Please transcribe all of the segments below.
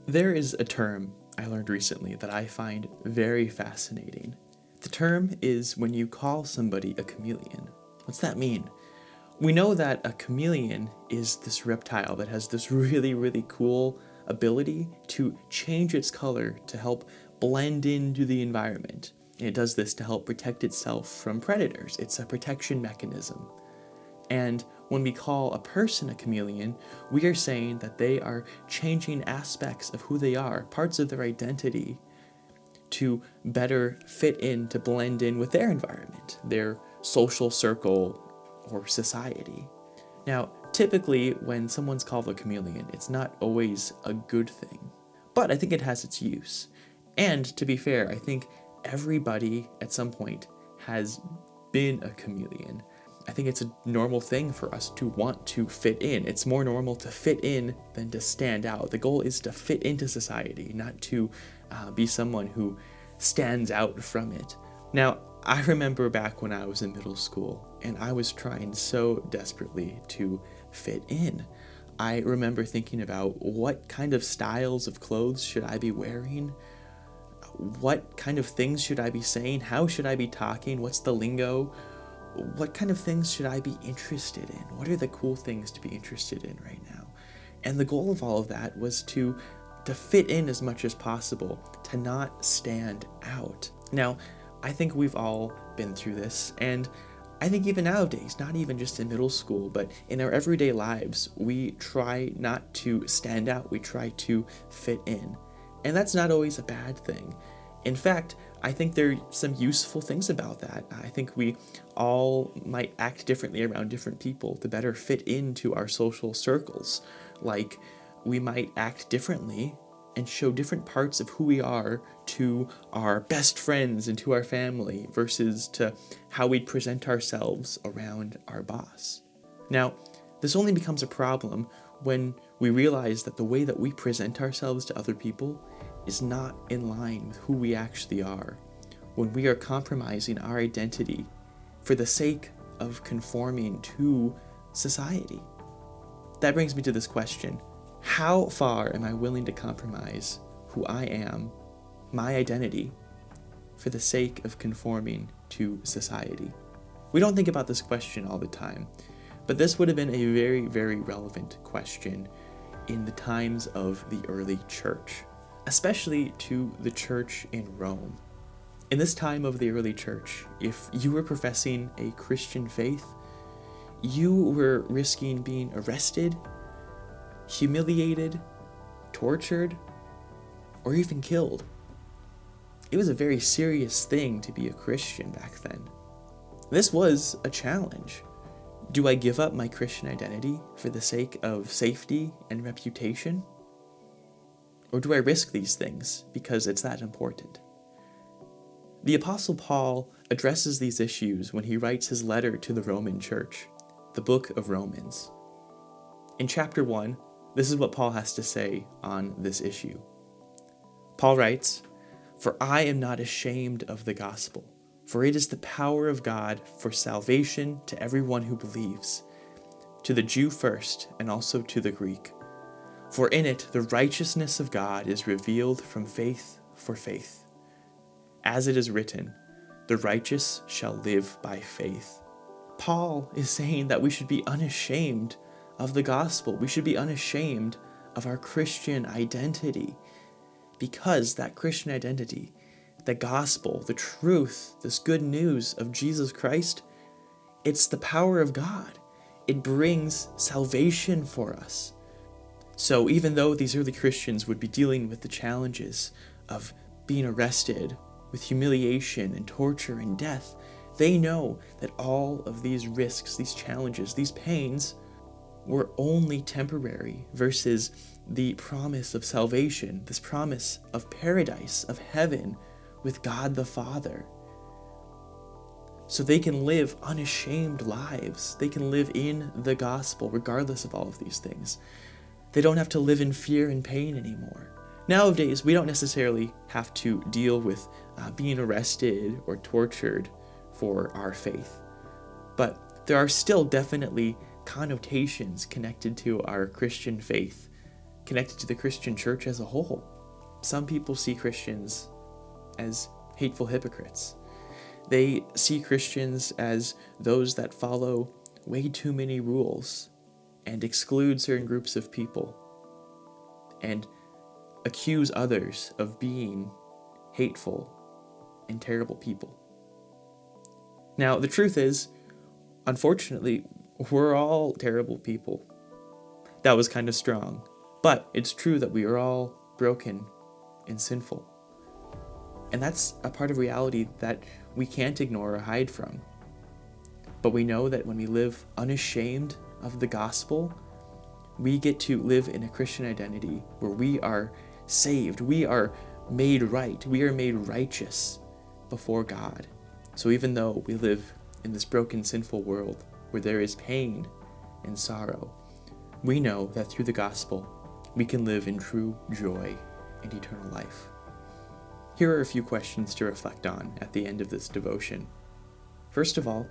There is a term I learned recently that I find very fascinating. The term is when you call somebody a chameleon. What's that mean? We know that a chameleon is this reptile that has this really, really cool ability to change its color to help blend into the environment. And it does this to help protect itself from predators. It's a protection mechanism. And when we call a person a chameleon, we are saying that they are changing aspects of who they are, parts of their identity, to better fit in, to blend in with their environment, their social circle or society. Now, typically when someone's called a chameleon, it's not always a good thing, but I think it has its use. And to be fair, I think everybody at some point has been a chameleon. I think it's a normal thing for us to want to fit in. It's more normal to fit in than to stand out. The goal is to fit into society, not to be someone who stands out from it. Now, I remember back when I was in middle school, and I was trying so desperately to fit in. I remember thinking about what kind of styles of clothes should I be wearing? What kind of things should I be saying? How should I be talking? What's the lingo? What kind of things should I be interested in? What are the cool things to be interested in right now? And the goal of all of that was to fit in as much as possible, to not stand out. Now, I think we've all been through this, and I think even nowadays, not even just in middle school, but in our everyday lives, we try not to stand out, we try to fit in. And that's not always a bad thing. In fact, I think there are some useful things about that. I think we all might act differently around different people to better fit into our social circles. Like, we might act differently and show different parts of who we are to our best friends and to our family versus to how we present ourselves around our boss. Now, this only becomes a problem when we realize that the way that we present ourselves to other people is not in line with who we actually are, when we are compromising our identity for the sake of conforming to society. That brings me to this question: how far am I willing to compromise who I am, my identity, for the sake of conforming to society? We don't think about this question all the time, but this would have been a very, very relevant question in the times of the early church, especially to the church in Rome. In this time of the early church, if you were professing a Christian faith, you were risking being arrested, humiliated, tortured, or even killed. It was a very serious thing to be a Christian back then. This was a challenge. Do I give up my Christian identity for the sake of safety and reputation? Or do I risk these things because it's that important? The Apostle Paul addresses these issues when he writes his letter to the Roman church, the book of Romans. In chapter 1, this is what Paul has to say on this issue. Paul writes, "For I am not ashamed of the gospel, for it is the power of God for salvation to everyone who believes, to the Jew first and also to the Greek. For in it the righteousness of God is revealed from faith for faith. As it is written, the righteous shall live by faith." Paul is saying that we should be unashamed of the gospel. We should be unashamed of our Christian identity, because that Christian identity, the gospel, the truth, this good news of Jesus Christ, it's the power of God. It brings salvation for us. So even though these early Christians would be dealing with the challenges of being arrested, with humiliation and torture and death, they know that all of these risks, these challenges, these pains were only temporary versus the promise of salvation, this promise of paradise, of heaven with God the Father. So they can live unashamed lives. They can live in the gospel regardless of all of these things. They don't have to live in fear and pain anymore. Nowadays, we don't necessarily have to deal with being arrested or tortured for our faith. But there are still definitely connotations connected to our Christian faith connected to the Christian church as a whole. Some people see Christians as hateful hypocrites. They see Christians as those that follow way too many rules and exclude certain groups of people and accuse others of being hateful and terrible people. Now, the truth is, unfortunately, we're all terrible people. That was kind of strong, but it's true that we are all broken and sinful. And that's a part of reality that we can't ignore or hide from. But we know that when we live unashamed of the gospel, we get to live in a Christian identity where we are saved, we are made right, we are made righteous before God. So even though we live in this broken, sinful world where there is pain and sorrow, we know that through the gospel, we can live in true joy and eternal life. Here are a few questions to reflect on at the end of this devotion. First of all,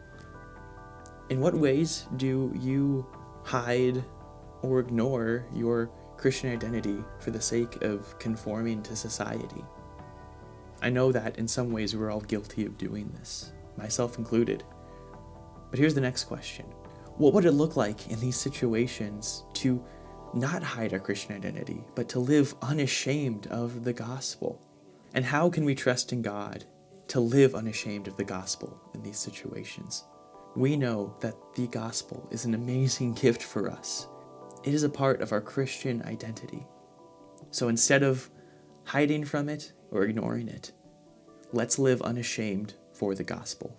in what ways do you hide or ignore your Christian identity for the sake of conforming to society? I know that in some ways we're all guilty of doing this, myself included. But here's the next question. What would it look like in these situations to not hide our Christian identity, but to live unashamed of the gospel? And how can we trust in God to live unashamed of the gospel in these situations? We know that the gospel is an amazing gift for us. It is a part of our Christian identity. So instead of hiding from it or ignoring it, let's live unashamed for the gospel.